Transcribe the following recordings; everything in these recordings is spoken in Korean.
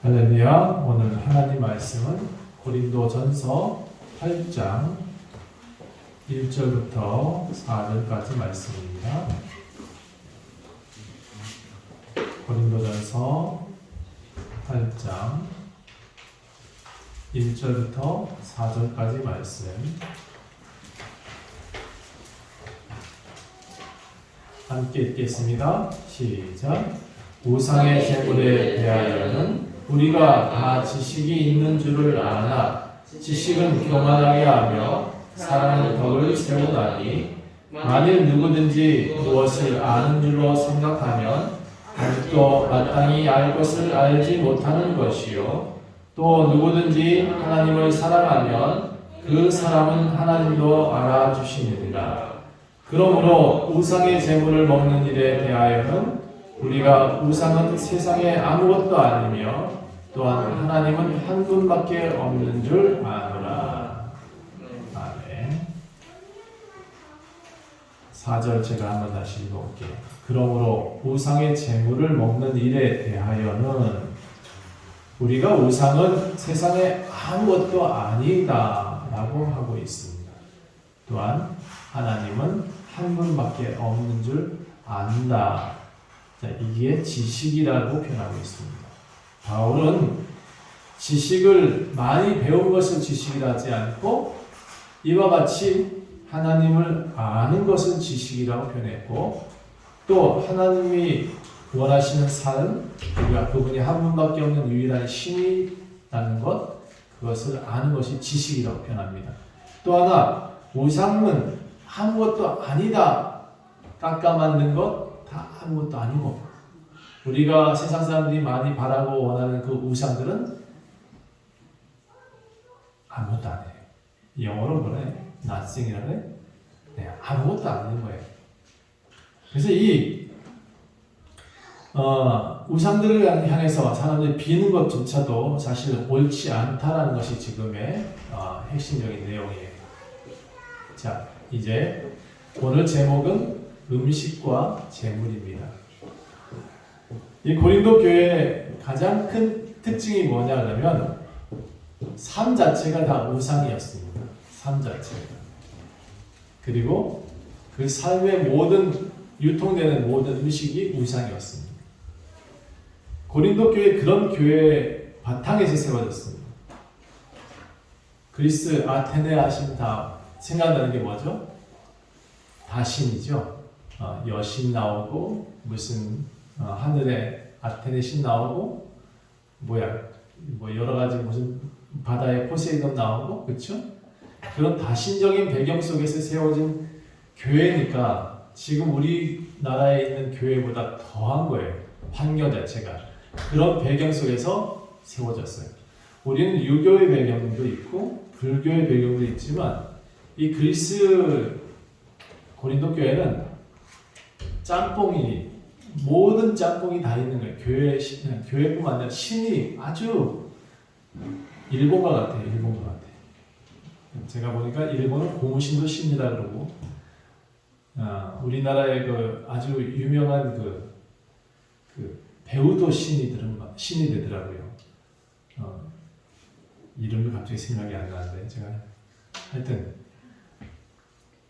할렐루야. 오늘 하나님 말씀은 고린도전서 8장 1절부터 4절까지 말씀입니다. 고린도전서 8장 1절부터 4절까지 말씀. 함께 읽겠습니다. 시작. 우상의 제물에 대하여는 우리가 다 지식이 있는 줄을 아나 지식은 교만하게 하며 사람의 덕을 세우나니 만일 누구든지 무엇을 아는 줄로 생각하면 아직도 마땅히 알 것을 알지 못하는 것이요 또 누구든지 하나님을 사랑하면 그 사람은 하나님도 알아주시느니라. 그러므로 우상의 제물을 먹는 일에 대하여는 우리가 우상은 세상에 아무것도 아니며 또한 하나님은 한 분밖에 없는 줄 아노라. 아멘. 4절 제가 한번 다시 읽어볼게요. 그러므로 우상의 제물을 먹는 일에 대하여는 우리가 우상은 세상에 아무것도 아니다 라고 하고 있습니다. 또한 하나님은 한 분밖에 없는 줄 안다. 자, 이게 지식이라고 표현하고 있습니다. 바울은 지식을 많이 배운 것을 지식이라 하지 않고 이와 같이 하나님을 아는 것을 지식이라고 표현했고 또 하나님이 원하시는 삶, 그분이 한 분밖에 없는 유일한 신이라는 것, 그것을 아는 것이 지식이라고 표현합니다. 또 하나, 우상은 아무것도 아니다. 깎아 만든 것 다 아무것도 아니고 우리가 세상 사람들이 많이 바라고 원하는 그 우상들은 아무것도 안 해요. 영어로 뭐래? nothing이라고 해? 네, 아무것도 안 하는 거예요. 그래서 이 우상들을 향해서 사람들이 비는 것조차도 사실 옳지 않다라는 것이 지금의 핵심적인 내용이에요. 자, 이제 오늘 제목은 음식과 제물입니다. 이 고린도 교회의 가장 큰 특징이 뭐냐면 삶 자체가 다 우상이었습니다. 삶 자체가. 그리고 그 삶의 모든 유통되는 모든 음식이 우상이었습니다. 고린도 교회 그런 교회의 바탕에서 세워졌습니다. 그리스 아테네 하시면 다 생각나는 게 뭐죠? 다 신이죠. 여신 나오고 무슨 하늘에 아테네 신 나오고 뭐 여러 가지 무슨 바다에 포세이돈 나오고 그렇죠? 그런 다신적인 배경 속에서 세워진 교회니까 지금 우리나라에 있는 교회보다 더한 거예요. 환경 자체가 그런 배경 속에서 세워졌어요. 우리는 유교의 배경도 있고 불교의 배경도 있지만 이 그리스 고린도 교회는 짬뽕이 모든 짬뽕이 다 있는 거예요. 교회뿐만 아니라 신이 아주 일본과 같아요. 일본과 같아요. 제가 보니까 일본은 고무신도 신이라 그러고 우리나라의 그 아주 유명한 그 배우도 신이 되더라고요. 이름이 갑자기 생각이 안 나는데 제가 하여튼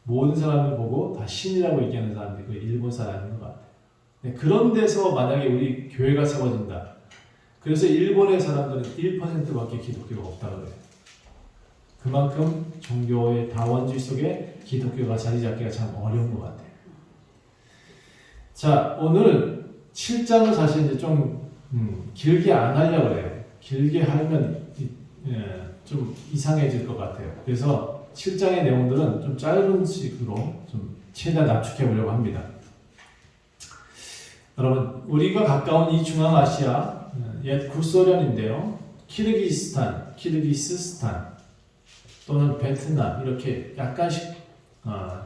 모든 사람을 보고 다 신이라고 얘기하는 사람들이 그 일본 사람인 것 같아요. 그런 데서 만약에 우리 교회가 세워진다. 그래서 일본의 사람들은 1%밖에 기독교가 없다고 그래요. 그만큼 종교의 다원주의 속에 기독교가 자리 잡기가 참 어려운 것 같아요. 자, 오늘 7장은 사실 이제 좀 길게 안 하려고 해요. 길게 하면 좀 이상해질 것 같아요. 그래서 7장의 내용들은 좀 짧은 식으로 좀 최대한 압축해 보려고 합니다. 여러분, 우리가 가까운 이 중앙아시아, 옛 구소련인데요. 키르기스스탄 또는 베트남 이렇게 약간씩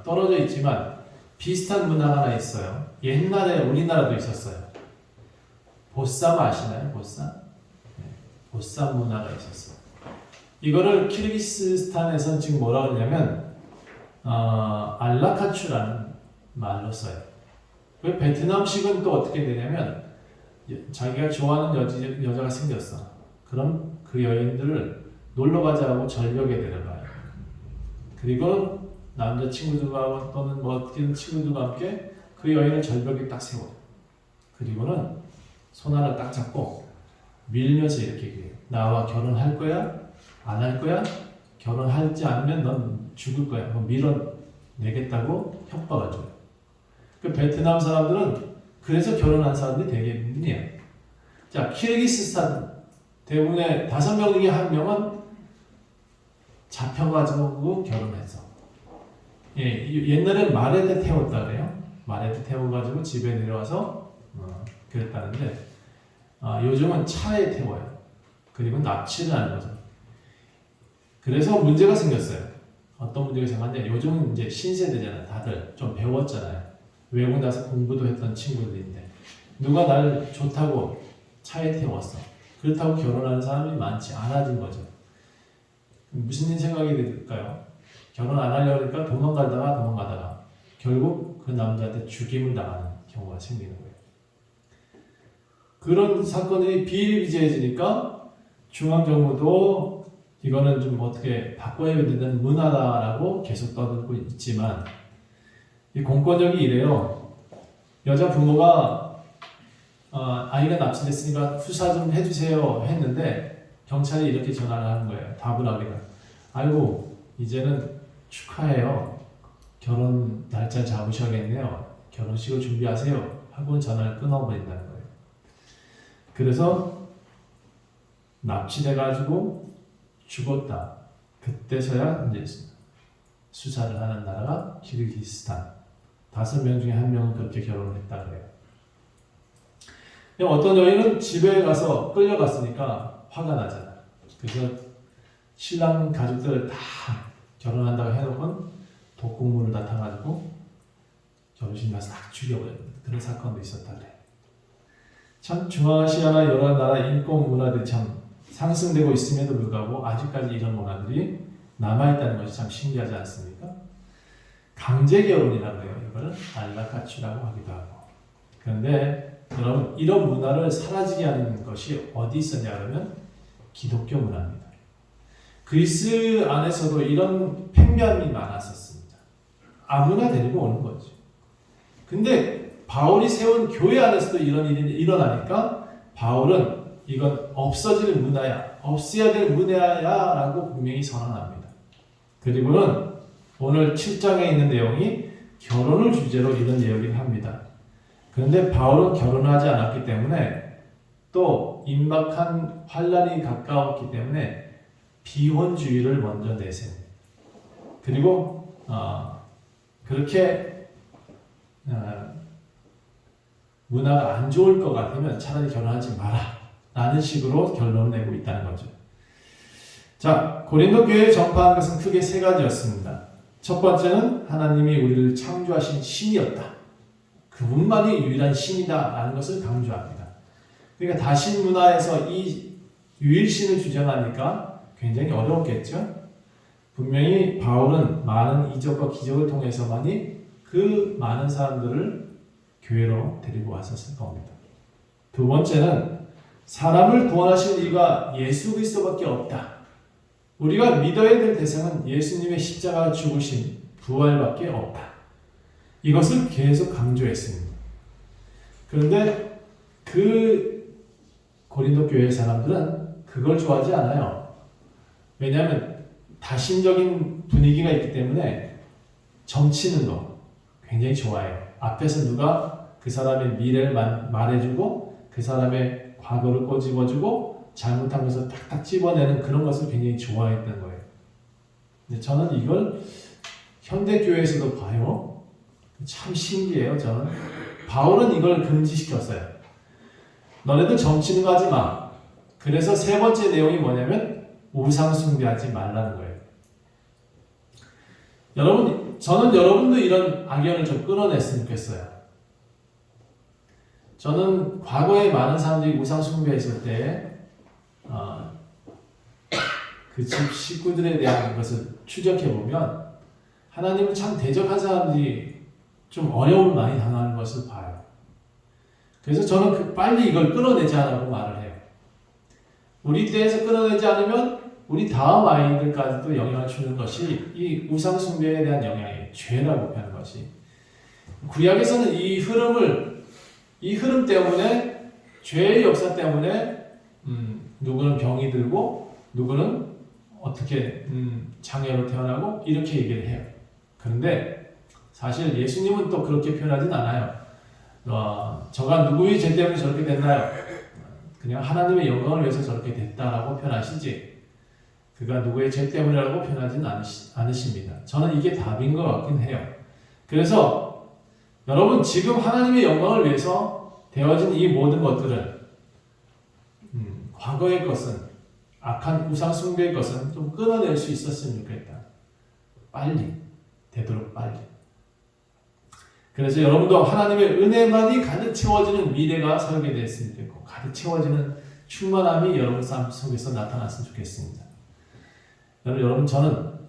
떨어져 있지만 비슷한 문화가 하나 있어요. 옛날에 우리나라도 있었어요. 보쌈 아시나요? 보쌈? 네, 보쌈 문화가 있었어요. 이거를 키르기스스탄에서는 지금 뭐라고 하냐면 알라카추라는 말로 써요. 베트남식은 또 어떻게 되냐면 자기가 좋아하는 여자가 생겼어. 그럼 그 여인들을 놀러 가자고 절벽에 데려가요. 그리고 남자 친구들과 또는 뭐 뛰는 친구들과 함께 그 여인을 절벽에 딱 세워요. 그리고는 손 하나 딱 잡고 밀면서 이렇게 얘기해요. 나와 결혼할 거야? 안 할 거야? 결혼하지 않으면 넌 죽을 거야. 밀어내겠다고 협박을 줘요. 그 베트남 사람들은 그래서 결혼한 사람들이 대부분이에요. 자, 키르기스스탄 대부분의 5명 중에 1명은 잡혀가지고 결혼해서. 예, 옛날에 말에다 태웠다 그래요. 말에다 태워가지고 집에 내려와서 그랬다는데 요즘은 차에 태워요. 그리고 납치를 하는 거죠. 그래서 문제가 생겼어요. 어떤 문제가 생겼는데 요즘은 이제 신세대잖아요. 다들 좀 배웠잖아요. 외국 나서 공부도 했던 친구들인데 누가 날 좋다고 차에 태웠어. 그렇다고 결혼하는 사람이 많지 않아진 거죠. 무슨 생각이 들까요? 결혼 안 하려고 하니까 도망가다가 결국 그 남자한테 죽임을 당하는 경우가 생기는 거예요. 그런 사건들이 비일비재해지니까 중앙정부도 이거는 좀 어떻게 바꿔야 되는 문화다라고 계속 떠들고 있지만 이 공권력이 이래요. 여자 부모가 아이가 납치됐으니까 수사 좀 해주세요 했는데 경찰이 이렇게 전화를 하는 거예요. 답을 하기는. 아이고 이제는 축하해요. 결혼 날짜 잡으셔야겠네요. 결혼식을 준비하세요. 하고 전화를 끊어버린다는 거예요. 그래서 납치돼가지고 죽었다. 그때서야 이제 수사를 하는 나라가 키르기스탄. 5명 중에 1명은 그렇게 결혼을 했다 그래요. 어떤 여인은 집에 가서 끌려갔으니까 화가 나잖아. 그래서 신랑 가족들 다 결혼한다고 해놓고 독극물을 다 타가지고 결혼식 가서 딱 죽여버렸는 그런 사건도 있었다 그래. 참 중앙아시아나 여러 나라 인권 문화들이 참 상승되고 있음에도 불구하고 아직까지 이런 문화들이 남아있다는 것이 참 신기하지 않습니까? 강제 결혼이라고 해요. 이거를 알라카추라고 하기도 하고. 그런데 여러분 이런 문화를 사라지게 하는 것이 어디 있었냐 그러면 기독교 문화입니다. 그리스 안에서도 이런 팽변이 많았었습니다. 아무나 데리고 오는 거죠. 근데 바울이 세운 교회 안에서도 이런 일이 일어나니까 바울은 이건 없어질 문화야, 없애야 될 문화야 라고 분명히 선언합니다. 그리고는 오늘 7장에 있는 내용이 결혼을 주제로 이런 이야기를 합니다. 그런데 바울은 결혼하지 않았기 때문에 또 임박한 환란이 가까웠기 때문에 비혼주의를 먼저 내세웁니다. 그리고 그렇게 문화가 안 좋을 것 같으면 차라리 결혼하지 마라 라는 식으로 결론을 내고 있다는 거죠. 자, 고린도 교회에 전파한 것은 크게 3가지였습니다. 첫 번째는 하나님이 우리를 창조하신 신이었다. 그분만이 유일한 신이다 라는 것을 강조합니다. 그러니까 다신 문화에서 이 유일신을 주장하니까 굉장히 어려웠겠죠. 분명히 바울은 많은 이적과 기적을 통해서만이 그 많은 사람들을 교회로 데리고 왔었을 겁니다. 두 번째는 사람을 구원하실 이가 예수 그리스도밖에 없다. 우리가 믿어야 될 대상은 예수님의 십자가 죽으신 부활밖에 없다. 이것을 계속 강조했습니다. 그런데 그 고린도 교회 사람들은 그걸 좋아하지 않아요. 왜냐하면 다신적인 분위기가 있기 때문에 점치는 거 굉장히 좋아해요. 앞에서 누가 그 사람의 미래를 말해주고 그 사람의 과거를 꼬집어주고 잘못한 것을 탁탁 집어내는 그런 것을 굉장히 좋아했던 거예요. 근데 저는 이걸 현대교회에서도 봐요. 참 신기해요. 저는 바울은 이걸 금지시켰어요. 너네들 점치는 거 하지 마. 그래서 3번째 내용이 뭐냐면 우상 숭배하지 말라는 거예요. 여러분, 저는 여러분도 이런 악연을 좀 끊어냈으면 좋겠어요. 저는 과거에 많은 사람들이 우상 숭배했을 때 그 집 식구들에 대한 것을 추적해보면 하나님을 참 대적한 사람들이 좀 어려움을 많이 당하는 것을 봐요. 그래서 저는 빨리 이걸 끊어내자라고 말을 해요. 우리 때에서 끊어내지 않으면 우리 다음 아이들까지도 영향을 주는 것이 이 우상 숭배에 대한 영향이에요. 죄라고 하는 것이. 구약에서는 이 흐름 때문에, 죄의 역사 때문에 누구는 병이 들고 누구는 어떻게 장애로 태어나고 이렇게 얘기를 해요. 그런데 사실 예수님은 또 그렇게 표현하진 않아요. 저가 누구의 죄 때문에 저렇게 됐나요? 그냥 하나님의 영광을 위해서 저렇게 됐다라고 표현하시지, 그가 누구의 죄 때문이라고 표현하지는 않으십니다. 저는 이게 답인 것 같긴 해요. 그래서 여러분, 지금 하나님의 영광을 위해서 되어진 이 모든 것들은 과거의 것은, 악한 우상 숭배의 것은 좀 끊어낼 수 있었으면 좋겠다. 빨리, 되도록 빨리. 그래서 여러분도 하나님의 은혜만이 가득 채워지는 미래가 설계되었으면 좋겠고, 가득 채워지는 충만함이 여러분 삶 속에서 나타났으면 좋겠습니다. 저는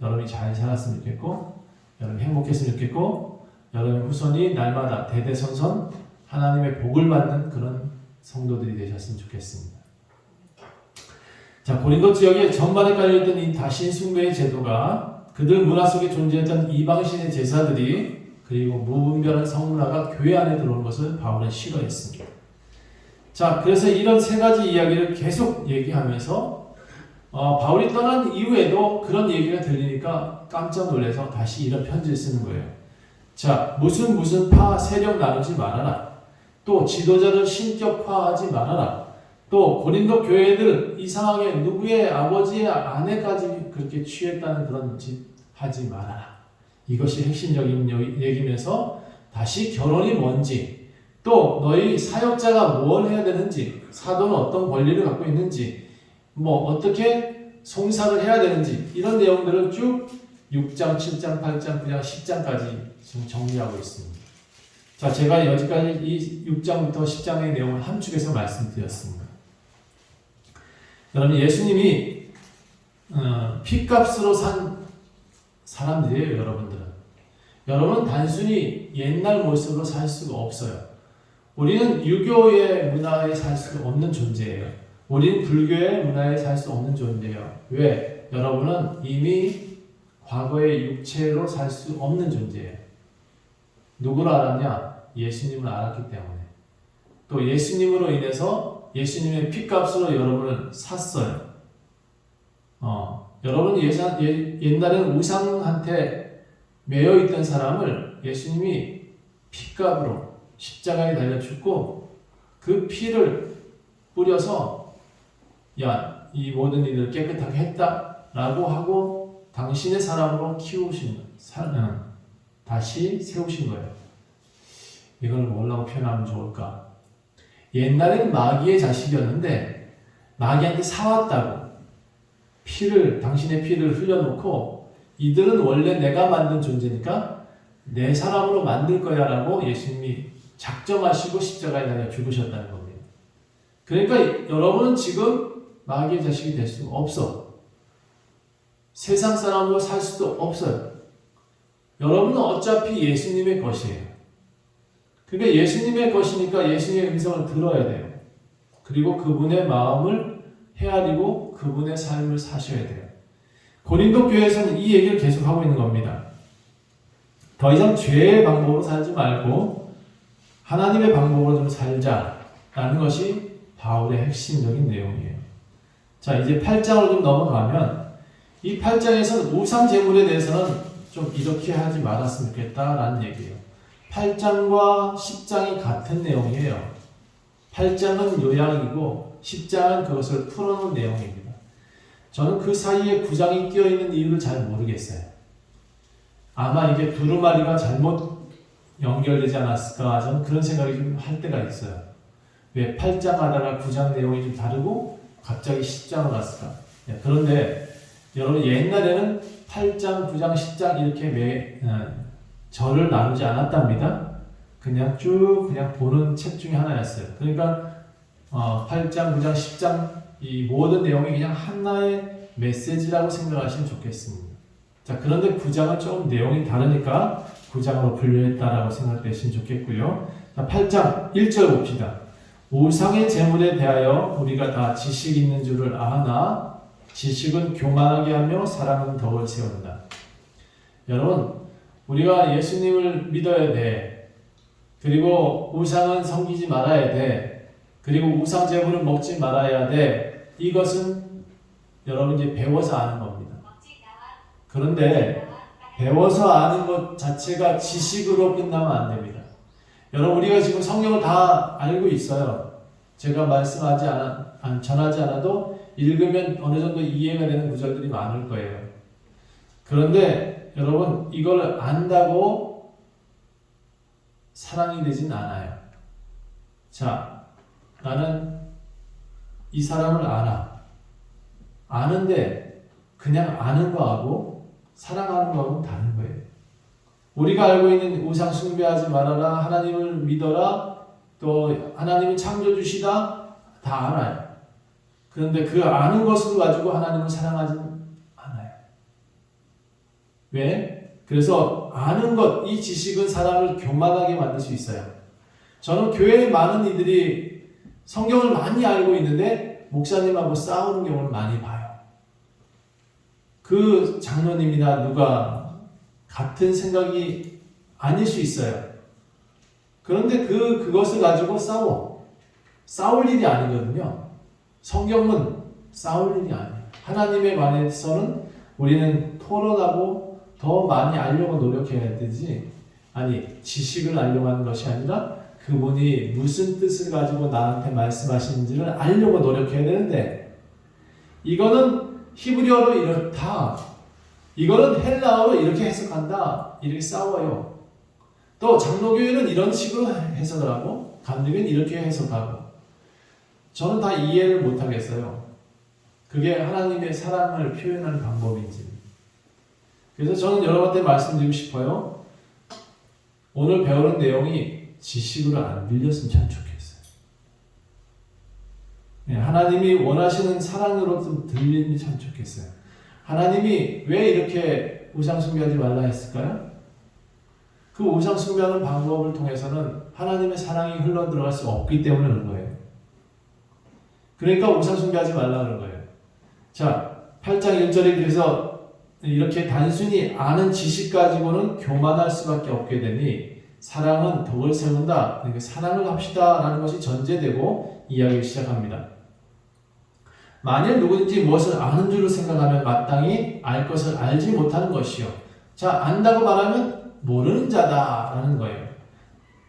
여러분이 잘 살았으면 좋겠고, 여러분이 행복했으면 좋겠고, 여러분의 후손이 날마다 대대손손 하나님의 복을 받는 그런 성도들이 되셨으면 좋겠습니다. 자, 고린도 지역에 전반에 깔려있던 이 다신 숭배의 제도가, 그들 문화 속에 존재했던 이방신의 제사들이, 그리고 무분별한 성문화가 교회 안에 들어오는 것을 바울은 싫어했습니다. 자, 그래서 이런 세 가지 이야기를 계속 얘기하면서 바울이 떠난 이후에도 그런 얘기가 들리니까 깜짝 놀라서 다시 이런 편지를 쓰는 거예요. 자, 무슨 파 세력 나누지 말아라. 또 지도자를 신격화하지 말아라. 또 고린도 교회들 이상하게 누구의 아버지의 아내까지 그렇게 취했다는 그런 짓 하지 말아라. 이것이 핵심적인 얘기면서 다시 결혼이 뭔지, 또 너희 사역자가 뭘 해야 되는지, 사도는 어떤 권리를 갖고 있는지, 어떻게 송사를 해야 되는지, 이런 내용들을 쭉 6장, 7장, 8장, 9장, 10장까지 지금 정리하고 있습니다. 자, 제가 여기까지 이 6장부터 10장의 내용을 함축해서 말씀드렸습니다. 여러분, 예수님이 핏값으로 산 사람들이에요, 여러분들은. 여러분은 단순히 옛날 모습으로 살 수가 없어요. 우리는 유교의 문화에 살 수 없는 존재예요. 우리는 불교의 문화에 살 수 없는 존재예요. 왜? 여러분은 이미 과거의 육체로 살 수 없는 존재예요. 누구를 알았냐? 예수님을 알았기 때문에. 또 예수님으로 인해서 예수님의 핏값으로 여러분을 샀어요. 여러분 옛날에는 우상한테 매여있던 사람을 예수님이 핏값으로 십자가에 달려 죽고 그 피를 뿌려서 야, 이 모든 일을 깨끗하게 했다라고 하고 당신의 사람으로 키우신 거예요. 다시 세우신 거예요. 이걸 뭐라고 표현하면 좋을까? 옛날에는 마귀의 자식이었는데 마귀한테 사왔다고 당신의 피를 흘려놓고 이들은 원래 내가 만든 존재니까 내 사람으로 만들 거야 라고 예수님이 작정하시고 십자가에 달려 죽으셨다는 겁니다. 그러니까 여러분은 지금 마귀의 자식이 될 수 없어. 세상 사람으로 살 수도 없어요. 여러분은 어차피 예수님의 것이에요. 그러니까 예수님의 것이니까 예수님의 음성을 들어야 돼요. 그리고 그분의 마음을 헤아리고 그분의 삶을 사셔야 돼요. 고린도 교회에서는 이 얘기를 계속하고 있는 겁니다. 더 이상 죄의 방법으로 살지 말고 하나님의 방법으로 좀 살자라는 것이 바울의 핵심적인 내용이에요. 자, 이제 8장으로 좀 넘어가면 이 8장에서는 우상 제물에 대해서는 좀 이렇게 하지 말았으면 좋겠다라는 얘기예요. 8장과 10장이 같은 내용이에요. 8장은 요약이고 10장은 그것을 풀어놓은 내용입니다. 저는 그 사이에 9장이 끼어있는 이유를 잘 모르겠어요. 아마 이게 두루마리가 잘못 연결되지 않았을까, 저는 그런 생각이 좀 할 때가 있어요. 왜 8장 하다가 9장 내용이 좀 다르고 갑자기 10장으로 갔을까? 그런데 여러분 옛날에는 8장, 9장, 10장 이렇게 절을 나누지 않았답니다. 그냥 쭉 보는 책 중에 하나였어요. 그러니까 8장, 9장, 10장 이 모든 내용이 그냥 하나의 메시지라고 생각하시면 좋겠습니다. 자, 그런데 9장은 조금 내용이 다르니까 9장으로 분류했다라고 생각되시면 좋겠고요. 자, 8장 1절 봅시다. 우상의 재물에 대하여 우리가 다 지식이 있는 줄을 아나 지식은 교만하게 하며 사랑은 덕을 세운다. 여러분, 우리가 예수님을 믿어야 돼. 그리고 우상은 섬기지 말아야 돼. 그리고 우상 재물을 먹지 말아야 돼. 이것은 여러분 이제 배워서 아는 겁니다. 그런데 배워서 아는 것 자체가 지식으로 끝나면 안 됩니다. 여러분, 우리가 지금 성경을 다 알고 있어요. 제가 전하지 않아도 읽으면 어느 정도 이해가 되는 구절들이 많을 거예요. 그런데 여러분, 이걸 안다고 사랑이 되진 않아요. 자, 나는 이 사람을 알아. 아는데 그냥 아는 거하고 사랑하는 거하고는 다른 거예요. 우리가 알고 있는 우상 숭배하지 말아라, 하나님을 믿어라, 또 하나님이 창조주시다, 다 알아요. 그런데 그 아는 것을 가지고 하나님을 사랑하지는 않아요. 왜? 그래서 아는 것, 이 지식은 사람을 교만하게 만들 수 있어요. 저는 교회에 많은 이들이 성경을 많이 알고 있는데 목사님하고 싸우는 경우를 많이 봐요. 그 장로님이나 누가 같은 생각이 아닐 수 있어요. 그런데 그것을 가지고 싸울 일이 아니거든요. 성경은 싸울 일이 아니에요. 하나님에 관해서는 우리는 토론하고 더 많이 알려고 노력해야 되지, 지식을 알려고 하는 것이 아니라 그분이 무슨 뜻을 가지고 나한테 말씀하시는지를 알려고 노력해야 되는데, 이거는 히브리어로 이렇다, 이거는 헬라어로 이렇게 해석한다, 이렇게 싸워요. 또 장로교회는 이런 식으로 해석을 하고 감리교회는 이렇게 해석하고, 저는 다 이해를 못하겠어요. 그게 하나님의 사랑을 표현하는 방법인지. 그래서 저는 여러분한테 말씀드리고 싶어요. 오늘 배우는 내용이 지식으로 안 들렸으면 참 좋겠어요. 하나님이 원하시는 사랑으로 좀 들리면 참 좋겠어요. 하나님이 왜 이렇게 우상 숭배하지 말라 했을까요? 그 우상 숭배하는 방법을 통해서는 하나님의 사랑이 흘러 들어갈 수 없기 때문에 그런 거예요. 그러니까 우상 숭배하지 말라 그런 거예요. 자, 8장 1절에 그래서 이렇게 단순히 아는 지식 가지고는 교만할 수밖에 없게 되니 사랑은 덕을 세운다. 그러니까 사랑을 합시다라는 것이 전제되고 이야기를 시작합니다. 만일 누구든지 무엇을 아는 줄로 생각하면 마땅히 알 것을 알지 못하는 것이요. 자, 안다고 말하면 모르는 자다라는 거예요.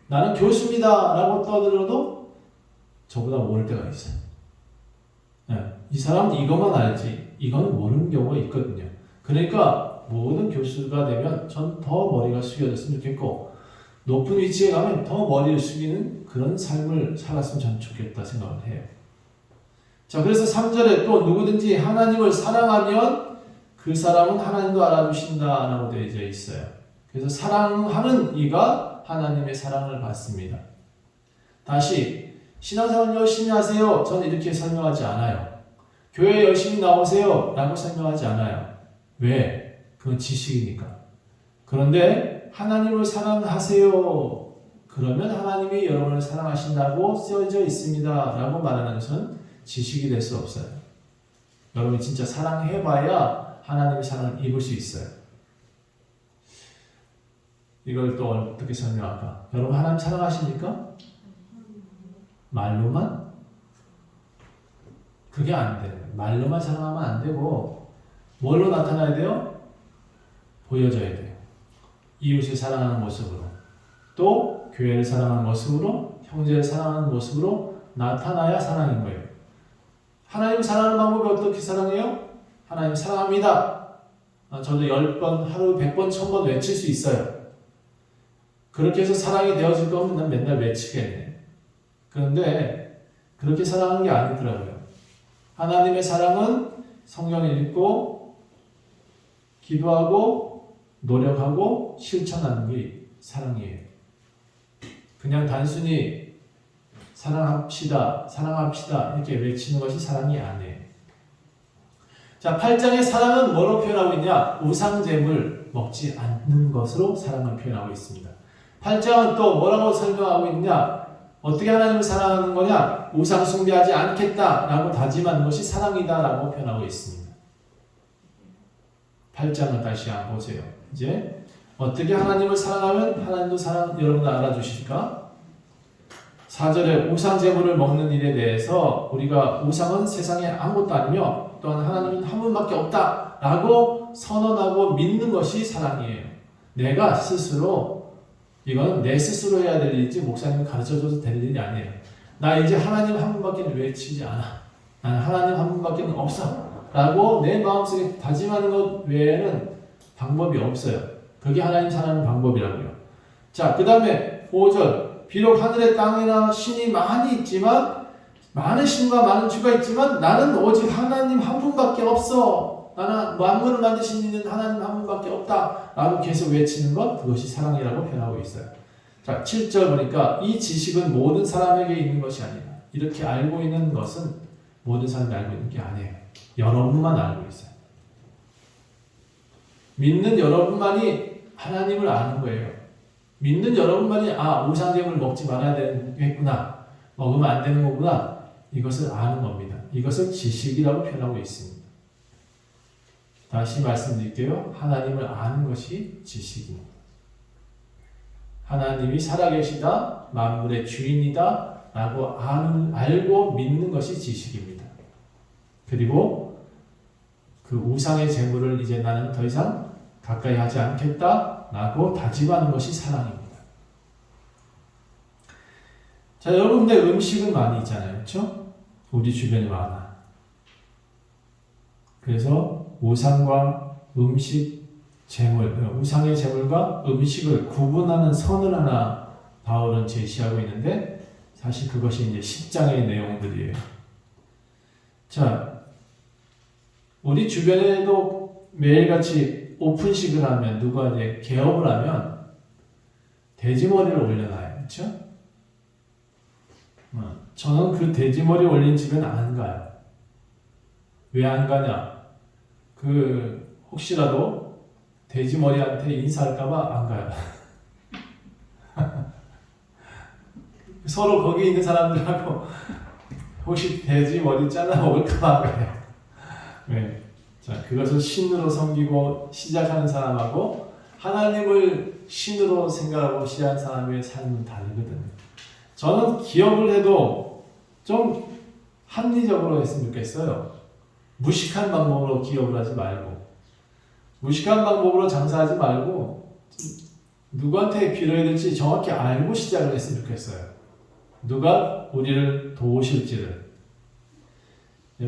나는 교수입니다 라고 떠들어도 저보다 모를 때가 있어요. 이 사람은 이것만 알지 이건 모르는 경우가 있거든요. 그러니까 모든 교수가 되면 전 더 머리가 숙여졌으면 좋겠고, 높은 위치에 가면 더 머리를 숙이는 그런 삶을 살았으면 전 좋겠다 생각을 해요. 자, 그래서 3절에 또 누구든지 하나님을 사랑하면 그 사람은 하나님도 알아주신다 라고 되어 있어요. 그래서 사랑하는 이가 하나님의 사랑을 받습니다. 다시, 신앙생활 열심히 하세요. 저는 이렇게 설명하지 않아요. 교회 열심히 나오세요 라고 설명하지 않아요. 왜? 그건 지식이니까. 그런데 하나님을 사랑하세요. 그러면 하나님이 여러분을 사랑하신다고 쓰여져 있습니다 라고 말하는 것은 지식이 될 수 없어요. 여러분이 진짜 사랑해봐야 하나님의 사랑을 입을 수 있어요. 이걸 또 어떻게 설명할까? 여러분 하나님 사랑하십니까? 말로만? 그게 안 돼요. 말로만 사랑하면 안 되고 뭘로 나타나야 돼요? 보여져야 돼요. 이웃을 사랑하는 모습으로, 또 교회를 사랑하는 모습으로, 형제를 사랑하는 모습으로 나타나야 사랑인 거예요. 하나님 사랑하는 방법이 어떻게 사랑해요? 하나님 사랑합니다. 저도 10번, 하루 100번, 1000번 외칠 수 있어요. 그렇게 해서 사랑이 되어질 거면 난 맨날 외치겠네. 그런데 그렇게 사랑하는 게 아니더라고요. 하나님의 사랑은 성경을 읽고 기도하고 노력하고 실천하는 게 사랑이에요. 그냥 단순히 사랑합시다, 사랑합시다 이렇게 외치는 것이 사랑이 아니에요. 자, 8장의 사랑은 뭐로 표현하고 있냐? 우상제물 먹지 않는 것으로 사랑을 표현하고 있습니다. 8장은 또 뭐라고 설명하고 있냐? 어떻게 하나님을 사랑하는 거냐? 우상 숭배하지 않겠다라고 다짐하는 것이 사랑이다라고 표현하고 있습니다. 8장을 다시 한번 보세요. 이제 어떻게 하나님을 사랑하면 하나님도 여러분 알아주실까? 4절에 우상 제물을 먹는 일에 대해서 우리가 우상은 세상에 아무것도 아니며 또한 하나님은 한 분밖에 없다라고 선언하고 믿는 것이 사랑이에요. 내가 스스로 이거는 내 스스로 해야 될 일이지 목사님이 가르쳐줘서 될 일이 아니에요. 나 이제 하나님 한 분밖에 외치지 않아. 나는 하나님 한 분밖에 없어 라고 내 마음속에 다짐하는 것 외에는 방법이 없어요. 그게 하나님 사랑하는 방법이라고요. 자, 그 다음에 5절 비록 하늘에 땅이나 신이 많이 있지만 많은 신과 많은 주가 있지만 나는 오직 하나님 한 분밖에 없어. 나는 만물을 만드신 이는 하나님 한 분밖에 없다 라고 계속 외치는 것, 그것이 사랑이라고 표현하고 있어요. 자, 7절 보니까 이 지식은 모든 사람에게 있는 것이 아니다. 이렇게 알고 있는 것은 모든 사람이 알고 있는 게 아니에요. 여러분만 알고 있어요. 믿는 여러분만이 하나님을 아는 거예요. 믿는 여러분만이 우상제물 먹지 말아야 되겠구나, 먹으면 안 되는 거구나, 이것을 아는 겁니다. 이것을 지식이라고 표현하고 있습니다. 다시 말씀드릴게요. 하나님을 아는 것이 지식입니다. 하나님이 살아계시다, 만물의 주인이다 라고 알고 믿는 것이 지식입니다. 그리고 그 우상의 제물을 이제 나는 더 이상 가까이 하지 않겠다 라고 다짐하는 것이 사랑입니다. 자, 여러분, 근데 음식은 많이 있잖아요. 그렇죠? 우리 주변에 많아. 그래서 우상과 음식, 제물, 우상의 제물과 음식을 구분하는 선을 하나 바울은 제시하고 있는데 사실 그것이 이제 10장의 내용들이에요. 자, 우리 주변에도 매일같이 오픈식을 하면, 누가 이제 개업을 하면 돼지머리를 올려놔요. 그렇죠? 저는 그 돼지머리 올린 집에는 안 가요. 왜 안 가냐? 혹시라도 돼지머리한테 인사할까봐 안 가요. 서로 거기 있는 사람들하고 혹시 돼지머리 잘라 먹을까봐 안 가요. 네. 자, 그것을 신으로 섬기고 시작하는 사람하고 하나님을 신으로 생각하고 시작하는 사람의 삶은 다르거든요. 저는 기업을 해도 좀 합리적으로 했으면 좋겠어요. 무식한 방법으로 기업을 하지 말고, 무식한 방법으로 장사하지 말고, 누구한테 빌어야 될지 정확히 알고 시작을 했으면 좋겠어요. 누가 우리를 도우실지를.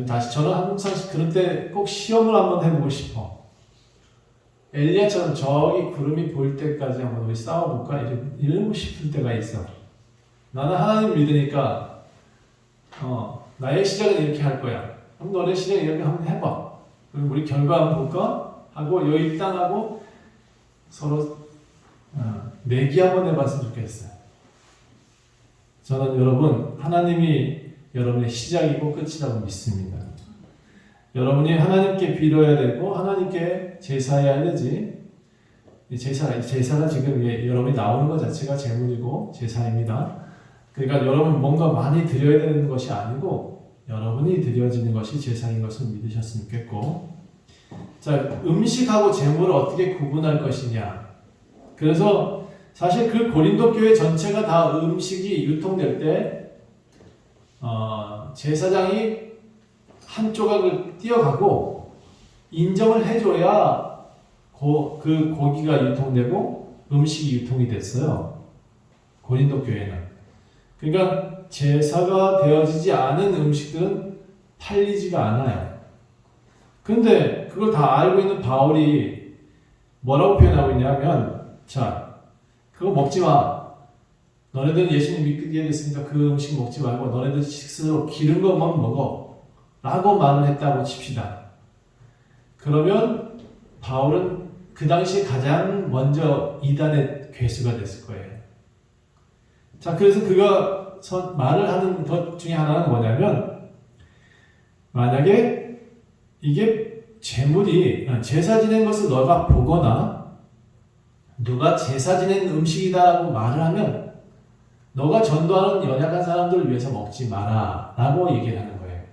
다시 저는 항상 그럴 때 꼭 시험을 한번 해보고 싶어. 엘리야처럼 저기 구름이 보일 때까지 한번 우리 싸워볼까? 이러고 싶을 때가 있어. 나는 하나님 믿으니까 나의 시작은 이렇게 할 거야. 그럼 너네 시작 이렇게 한번 해봐. 그럼 우리 결과 한번 볼까? 하고 여기 땅하고 서로 내기 한번 해봤으면 좋겠어요. 저는 여러분, 하나님이 여러분의 시작이고 끝이라고 믿습니다. 여러분이 하나님께 빌어야 되고 하나님께 제사해야 되지. 제사가 지금 여러분이 나오는 것 자체가 제물이고 제사입니다. 그러니까 여러분 뭔가 많이 드려야 되는 것이 아니고 여러분이 드려지는 것이 제사인 것을 믿으셨으면 좋겠고, 자, 음식하고 제물을 어떻게 구분할 것이냐. 그래서 사실 그 고린도 교회 전체가 다 음식이 유통될 때 제사장이 한 조각을 띄어가고 인정을 해줘야 그 고기가 유통되고 음식이 유통이 됐어요. 고린도 교회는. 그러니까 제사가 되어지지 않은 음식들은 팔리지가 않아요. 근데 그걸 다 알고 있는 바울이 뭐라고 표현하고 있냐면, 자, 그거 먹지 마. 너네들은 예수님 믿게 됐으니까 그 음식 먹지 말고 너네들 스스로 기른 것만 먹어 라고 말을 했다고 칩시다. 그러면 바울은 그 당시에 가장 먼저 이단의 괴수가 됐을 거예요. 자, 그래서 그가 말을 하는 것 중에 하나는 뭐냐면, 만약에 이게 제사 지낸 것을 너가 보거나 누가 제사 지낸 음식이다라고 말을 하면 너가 전도하는 연약한 사람들을 위해서 먹지 마라 라고 얘기를 하는 거예요.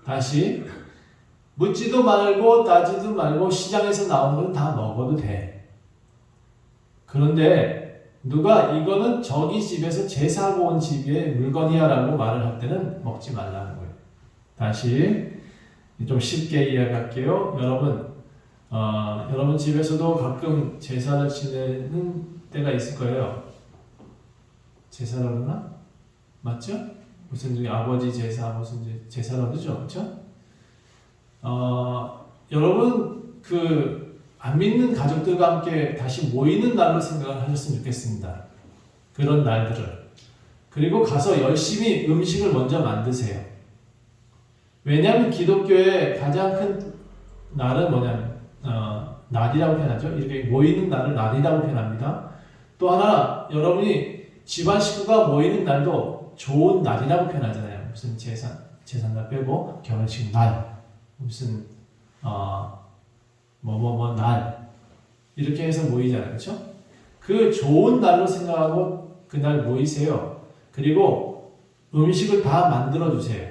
다시 묻지도 말고 따지도 말고 시장에서 나온 건 다 먹어도 돼. 그런데 누가 이거는 저기 집에서 제사하고 온 집의 물건이야 라고 말을 할 때는 먹지 말라는 거예요. 다시 좀 쉽게 이야기할게요. 여러분 집에서도 가끔 제사를 지내는 때가 있을 거예요. 제사라고 그러나? 맞죠? 무슨 중에 아버지 제사, 무슨 제사라고 그러죠? 그렇죠? 여러분 안 믿는 가족들과 함께 다시 모이는 날로 생각을 하셨으면 좋겠습니다. 그런 날들을. 그리고 가서 열심히 음식을 먼저 만드세요. 왜냐하면 기독교의 가장 큰 날은 뭐냐면 날이라고 표현하죠. 이렇게 모이는 날을 날이라고 표현합니다. 또 하나 여러분이 집안 식구가 모이는 날도 좋은 날이라고 표현하잖아요. 무슨 제삿날 빼고 결혼식 날, 무슨 날 이렇게 해서 모이잖아요. 그렇죠? 그 좋은 날로 생각하고 그날 모이세요. 그리고 음식을 다 만들어 주세요.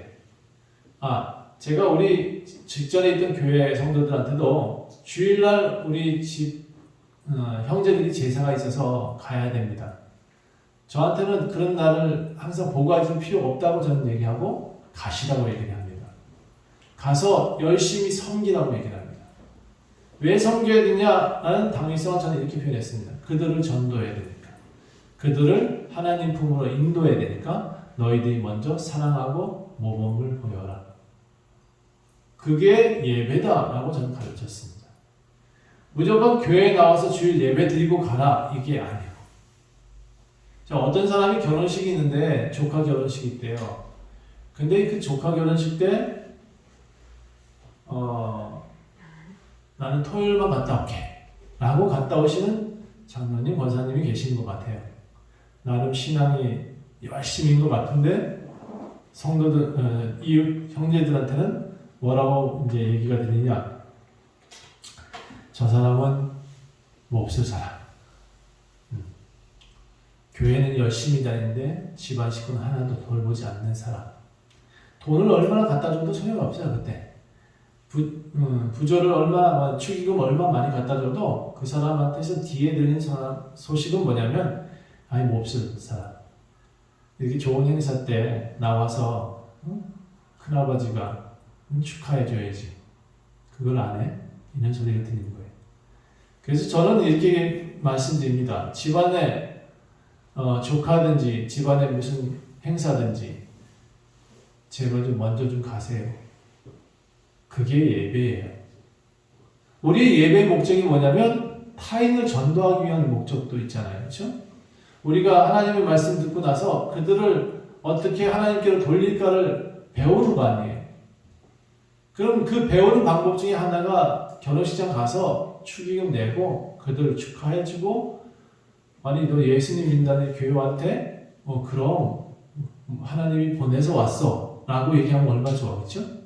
제가 우리 직전에 있던 교회 성도들한테도 주일날 우리 집 형제들이 제사가 있어서 가야 됩니다. 저한테는 그런 날을 항상 보고하실 필요 없다고 저는 얘기하고 가시라고 얘기를 합니다. 가서 열심히 섬기라고 얘기를 합니다. 왜 섬겨야 되냐라는 당위성을 저는 이렇게 표현했습니다. 그들을 전도해야 되니까. 그들을 하나님 품으로 인도해야 되니까 너희들이 먼저 사랑하고 모범을 보여라. 그게 예배다라고 저는 가르쳤습니다. 무조건 교회에 나와서 주일 예배 드리고 가라 이게 아니에요. 자, 어떤 사람이 결혼식이 있는데 조카 결혼식이 있대요. 근데 그 조카 결혼식 때 나는 토요일만 갔다 올게 라고 갔다 오시는 장로님, 권사님이 계신 것 같아요. 나름 신앙이 열심인 것 같은데 성도들, 이웃 형제들한테는 뭐라고 이제 얘기가 들리냐? 저 사람은 몹쓸 사람. 교회는 열심히 다니는데 집안 식구는 하나도 돌보지 않는 사람. 돈을 얼마나 갖다 줘도 소용없어요 그때. 부조를 얼마나 축의금 얼마 많이 갖다 줘도 그 사람한테서 뒤에 들리는 소식은 뭐냐면 몹쓸 사람. 이렇게 좋은 행사 때 나와서 큰아버지가 축하해줘야지. 그걸 안 해? 이런 소리가 들리는 거예요. 그래서 저는 이렇게 말씀드립니다. 집안에 조카든지 집안에 무슨 행사든지 제발 좀 먼저 좀 가세요. 그게 예배예요. 우리의 예배의 목적이 뭐냐면 타인을 전도하기 위한 목적도 있잖아요. 그렇죠? 우리가 하나님의 말씀 듣고 나서 그들을 어떻게 하나님께로 돌릴까를 배우는 거 아니에요. 그럼 그 배우는 방법 중에 하나가 결혼식장 가서 축의금 내고 그들을 축하해주고 아니 너 예수님 믿는다는 교회한테 그럼 하나님이 보내서 왔어 라고 얘기하면 얼마나 좋아하겠죠?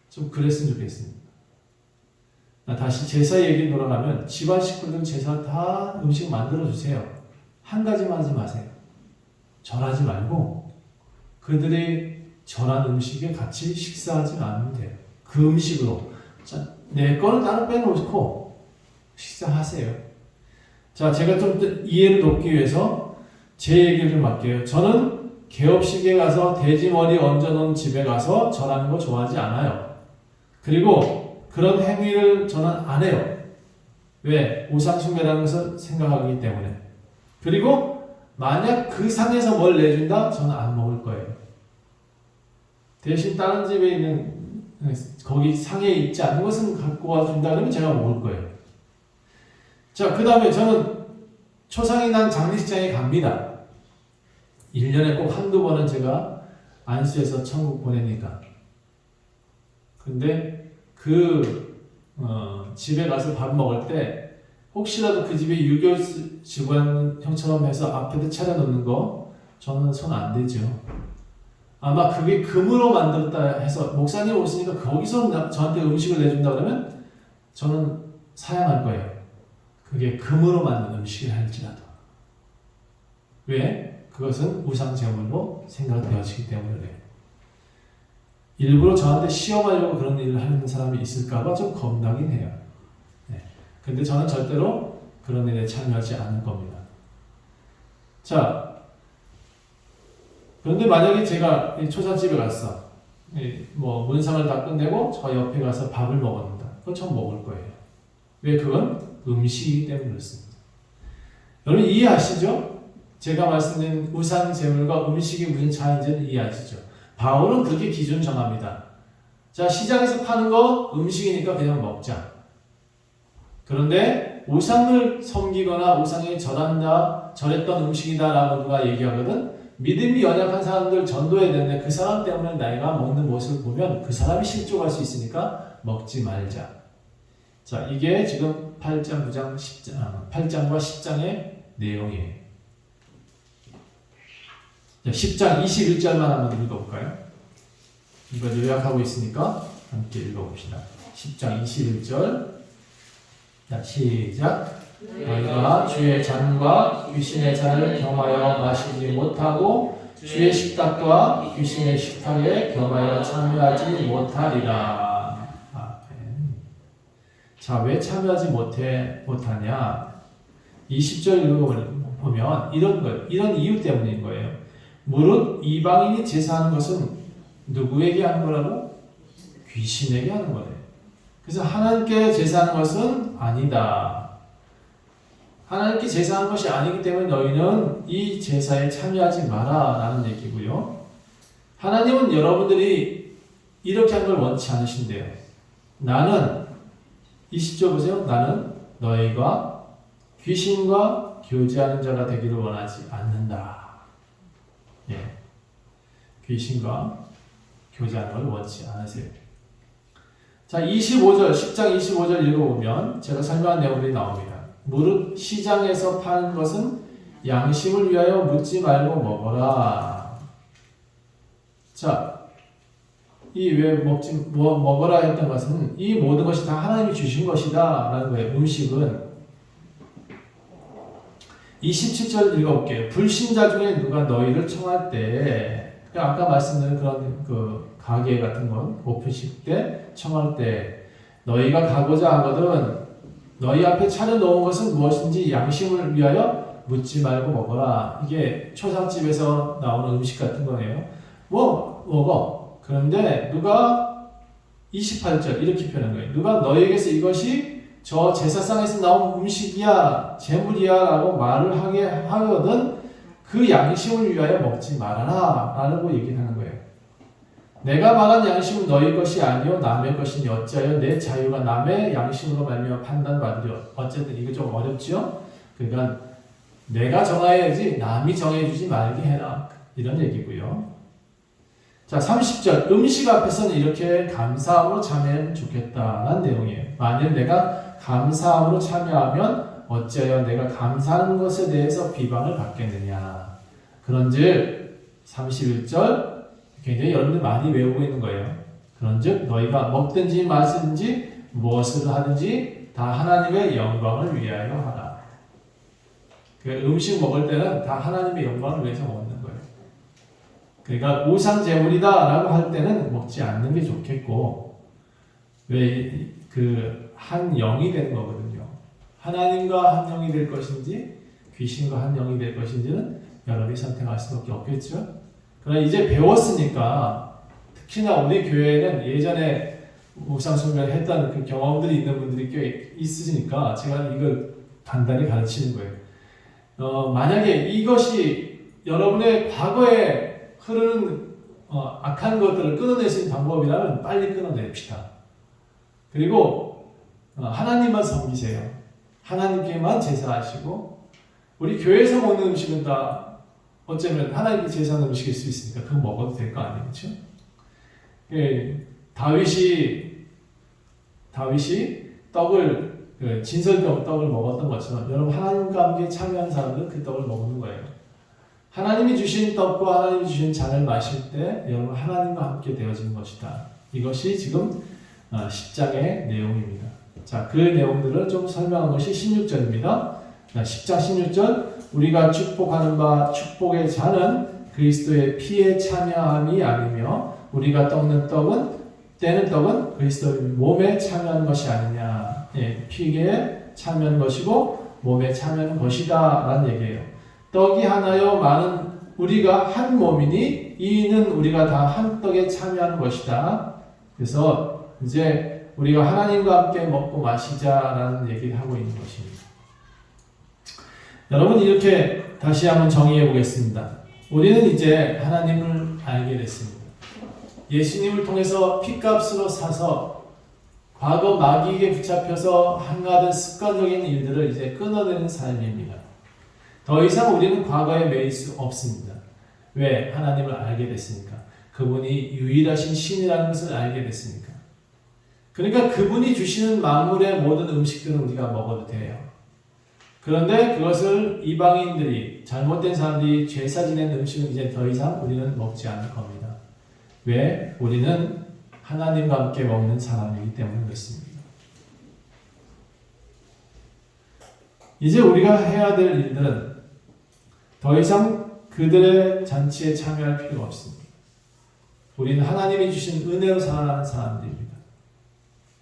좀 그랬으면 좋겠습니다. 다시 제사 얘기 돌아가면 집안 식구들 제사 다 음식 만들어주세요. 한 가지만 하지 마세요. 절하지 말고 그들이 절한 음식에 같이 식사하지 않으면 돼요. 그 음식으로. 자, 내 거는 따로 빼놓고 식사하세요. 자, 제가 좀 이해를 돕기 위해서 제 얘기를 좀 할게요. 저는 개업식에 가서 돼지머리 얹어놓은 집에 가서 절하는 거 좋아하지 않아요. 그리고 그런 행위를 저는 안 해요. 왜? 우상숭배라는 것을 생각하기 때문에. 그리고 만약 그 상에서 뭘 내준다? 저는 안 먹을 거예요. 대신 다른 집에 있는 거기 상에 있지 않은 것은 갖고 와준다 그러면 제가 먹을 거예요. 자, 그 다음에 저는 초상이 난 장례식장에 갑니다. 1년에 꼭 한두 번은 제가 안수해서 천국 보내니까. 근데 집에 가서 밥 먹을 때 혹시라도 그 집에 유교 집안 형처럼 해서 앞에다 차려놓는 거 저는 손 안 대죠. 아마 그게 금으로 만들었다 해서 목사님 오시니까 거기서 저한테 음식을 내준다 그러면 저는 사양할 거예요. 그게 금으로 만든 음식을 할지라도. 왜? 그것은 우상 제물로 생각되어지기 때문에 그래요. 일부러 저한테 시험하려고 그런 일을 하는 사람이 있을까봐 좀 겁나긴 해요. 네. 근데 저는 절대로 그런 일에 참여하지 않을 겁니다. 자, 그런데 만약에 제가 초상집에 갔어. 뭐 문상을 다 끝내고 저 옆에 가서 밥을 먹었다. 그건 전 먹을 거예요. 왜? 그건 음식이기 때문에 그렇습니다. 여러분 이해하시죠? 제가 말씀드린 우상 제물과 음식이 무슨 차이인지는 이해하시죠? 바울은 그렇게 기준 정합니다. 자, 시장에서 파는 거 음식이니까 그냥 먹자. 그런데 우상을 섬기거나 우상에 절했던 음식이다라고 누가 얘기하거든. 믿음이 연약한 사람들 전도해야 되는데 그 사람 때문에 내가 먹는 모습을 보면 그 사람이 실족할 수 있으니까 먹지 말자. 자, 이게 지금 8장, 9장, 10장, 8장과 10장의 내용이에요. 자, 10장 21절만 한번 읽어볼까요? 이거 요약하고 있으니까 함께 읽어봅시다. 10장 21절. 자, 시작. 너희가 주의 잔과 귀신의 잔을 겸하여 마시지 못하고 주의 식탁과 귀신의 식탁에 겸하여 참여하지 못하리라. 아멘. 자, 왜 참여하지 못하냐? 20절 읽어보면 이런 이유 때문인 거예요. 무릇 이방인이 제사하는 것은 누구에게 하는 거라고? 귀신에게 하는 거래요. 그래서 하나님께 제사하는 것은 아니다. 하나님께 제사하는 것이 아니기 때문에 너희는 이 제사에 참여하지 마라 라는 얘기고요. 하나님은 여러분들이 이렇게 하는 걸 원치 않으신대요. 나는 20절 보세요. 나는 너희가 귀신과 교제하는 자가 되기를 원하지 않는다. 예. 귀신과 교제하는 걸 원치 않으세요. 자, 25절, 10장 25절 읽어보면 제가 설명한 내용들이 나옵니다. 무릇 시장에서 파는 것은 양심을 위하여 묻지 말고 먹어라. 자, 이 왜 먹어라 했던 것은 이 모든 것이 다 하나님이 주신 것이다 라는 거예요. 음식은 27절 읽어볼게요. 불신자 중에 누가 너희를 청할 때, 아까 말씀드린 그런 그 가게 같은 건 오픈식 때 청할 때 너희가 가고자 하거든 너희 앞에 차려놓은 것은 무엇인지 양심을 위하여 묻지 말고 먹어라. 이게 초상집에서 나오는 음식 같은 거네요. 뭐 먹어. 그런데 누가 28절 이렇게 표현한 거예요. 누가 너희에게서 이것이 저 제사상에서 나온 음식이야, 제물이야 라고 말을 하게 하거든 그 양심을 위하여 먹지 말아라 라고 얘기를 하는 거예요. 내가 말한 양심은 너희 것이 아니요 남의 것이니 어찌하여 내 자유가 남의 양심으로 말미암아 판단받으려. 어쨌든 이거 좀 어렵죠? 그러니까 내가 정해야지 남이 정해주지 말게 해라. 이런 얘기고요. 자, 30절 음식 앞에서는 이렇게 감사함으로 참여하면 좋겠다는 내용이에요. 만일 내가 감사함으로 참여하면 어찌하여 내가 감사하는 것에 대해서 비방을 받겠느냐. 그런즉 31절 굉장히 여러분들 많이 외우고 있는 거예요. 그런즉 너희가 먹든지 마시든지 무엇을 하든지 다 하나님의 영광을 위하여 하라. 음식 먹을 때는 다 하나님의 영광을 위해서 먹는 거예요. 그러니까 우상 제물이다 라고 할 때는 먹지 않는 게 좋겠고, 왜 한 영이 되는 거거든요. 하나님과 한 영이 될 것인지 귀신과 한 영이 될 것인지는 여러분이 선택할 수밖에 없겠죠. 그러나 이제 배웠으니까, 특히나 우리 교회에는 예전에 우상 숭배를 했던 그 경험들이 있는 분들이 꽤 있으시니까 제가 이걸 간단히 가르치는 거예요. 만약에 이것이 여러분의 과거에 흐르는 악한 것들을 끊어낼 수 있는 방법이라면 빨리 끊어냅시다. 그리고 하나님만 섬기세요. 하나님께만 제사하시고, 우리 교회에서 먹는 음식은 다 어쩌면 하나님께 제사하는 음식일 수 있으니까 그거 먹어도 될 거 아니에요, 그렇죠? 다윗이 떡을 진설병 떡을 먹었던 것처럼 여러분 하나님과 함께 참여하는 사람들은 그 떡을 먹는 거예요. 하나님이 주신 떡과 하나님이 주신 잔을 마실 때 여러분 하나님과 함께 되어지는 것이다. 이것이 지금 10장의 내용입니다. 자, 그 내용들을 좀 설명한 것이 16절입니다. 10장 16절 우리가 축복하는 바 축복의 잔은 그리스도의 피에 참여함이 아니며 우리가 떼는 떡은 그리스도의 몸에 참여하는 것이 아니냐. 예, 피에 참여하는 것이고 몸에 참여하는 것이다 라는 얘기예요. 떡이 하나요 많은 우리가 한 몸이니 이는 우리가 다 한 떡에 참여하는 것이다. 그래서 이제 우리가 하나님과 함께 먹고 마시자라는 얘기를 하고 있는 것입니다. 여러분 이렇게 다시 한번 정의해 보겠습니다. 우리는 이제 하나님을 알게 됐습니다. 예수님을 통해서 피값으로 사서 과거 마귀에게 붙잡혀서 한가득 습관적인 일들을 이제 끊어내는 삶입니다. 더 이상 우리는 과거에 매일 수 없습니다. 왜? 하나님을 알게 됐으니까. 그분이 유일하신 신이라는 것을 알게 됐으니까. 그러니까 그분이 주시는 만물의 모든 음식들은 우리가 먹어도 돼요. 그런데 그것을 이방인들이 잘못된 사람들이 제사 지낸 음식은 이제 더 이상 우리는 먹지 않을 겁니다. 왜? 우리는 하나님과 함께 먹는 사람이기 때문에 그렇습니다. 이제 우리가 해야 될 일들은 더 이상 그들의 잔치에 참여할 필요가 없습니다. 우리는 하나님이 주신 은혜로 살아가는 사람들입니다.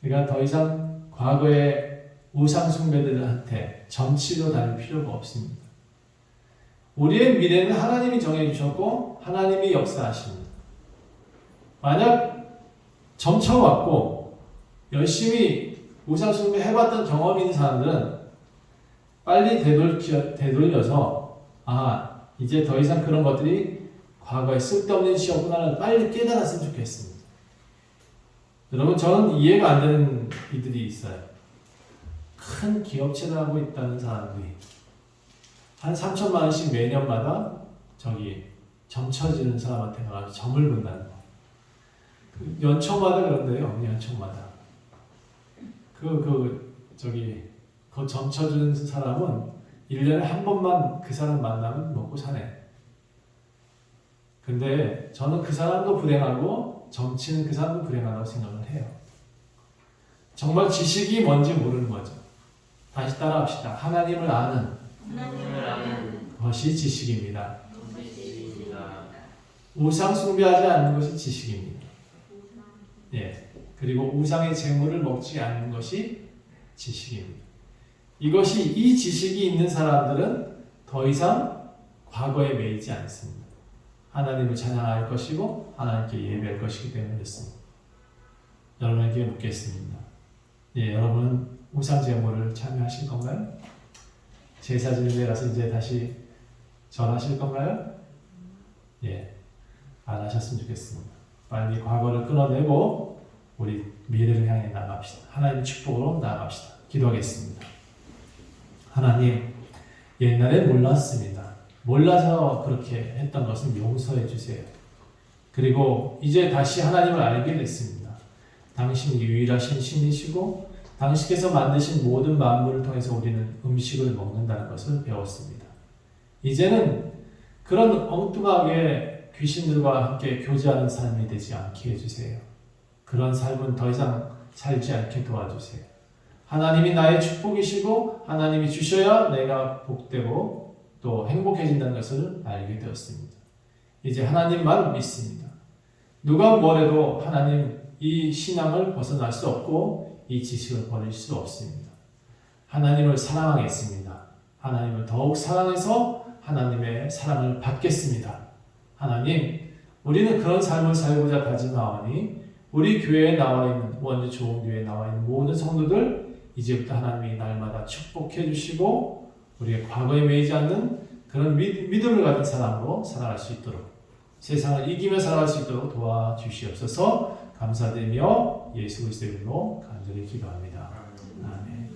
그러니까 더 이상 과거의 우상숭배들한테 점치러 다닐 필요가 없습니다. 우리의 미래는 하나님이 정해주셨고 하나님이 역사하십니다. 만약 점쳐왔고 열심히 우상숭배 해봤던 경험이 있는 사람들은 빨리 되돌려서 이제 더 이상 그런 것들이 과거에 쓸데없는 시였구나를 빨리 깨달았으면 좋겠습니다. 여러분 저는 이해가 안 되는 이들이 있어요. 큰 기업체를 하고 있다는 사람들이 한 3천만 원씩 매년마다 점쳐지는 사람한테 가서 점을 본다는 거. 연초마다 그런데요. 연초마다. 그 점쳐주는 사람은 1년에 한 번만 그 사람 만나면 먹고 사네. 근데 저는 그 사람도 불행하고 점치는 그 사람도 불행하다고 생각을 해요. 정말 지식이 뭔지 모르는 거죠. 다시 따라합시다. 하나님을 아는 것이 지식입니다. 우상 숭배하지 않는 것이 지식입니다. 예. 그리고 우상의 재물을 먹지 않는 것이 지식입니다. 이 지식이 있는 사람들은 더 이상 과거에 매이지 않습니다. 하나님을 찬양할 것이고 하나님께 예배할 것이기 때문에 그렇습니다. 여러분에게 묻겠습니다. 예, 여러분은 우상 제물을 참여하실 건가요? 제사 지는 데 가서 이제 다시 절하실 건가요? 예, 안 하셨으면 좋겠습니다. 빨리 과거를 끊어내고 우리 미래를 향해 나갑시다. 하나님의 축복으로 나아갑시다. 기도하겠습니다. 하나님, 옛날에 몰랐습니다. 몰라서 그렇게 했던 것은 용서해 주세요. 그리고 이제 다시 하나님을 알게 됐습니다. 당신이 유일하신 신이시고 당신께서 만드신 모든 만물을 통해서 우리는 음식을 먹는다는 것을 배웠습니다. 이제는 그런 엉뚱하게 귀신들과 함께 교제하는 삶이 되지 않게 해주세요. 그런 삶은 더 이상 살지 않게 도와주세요. 하나님이 나의 축복이시고 하나님이 주셔야 내가 복되고 또 행복해진다는 것을 알게 되었습니다. 이제 하나님만 믿습니다. 누가 뭐래도 하나님 이 신앙을 벗어날 수 없고 이 지식을 버릴 수 없습니다. 하나님을 사랑하겠습니다. 하나님을 더욱 사랑해서 하나님의 사랑을 받겠습니다. 하나님, 우리는 그런 삶을 살고자 다짐하오니 우리 교회에 나와 있는 원주 좋은 교회에 나와 있는 모든 성도들 이제부터 하나님이 날마다 축복해 주시고 우리의 과거에 매이지 않는 그런 믿음을 가진 사람으로 살아갈 수 있도록 세상을 이기며 살아갈 수 있도록 도와주시옵소서. 감사드리며 예수 그리스도의 이름으로 간절히 기도합니다. 아멘.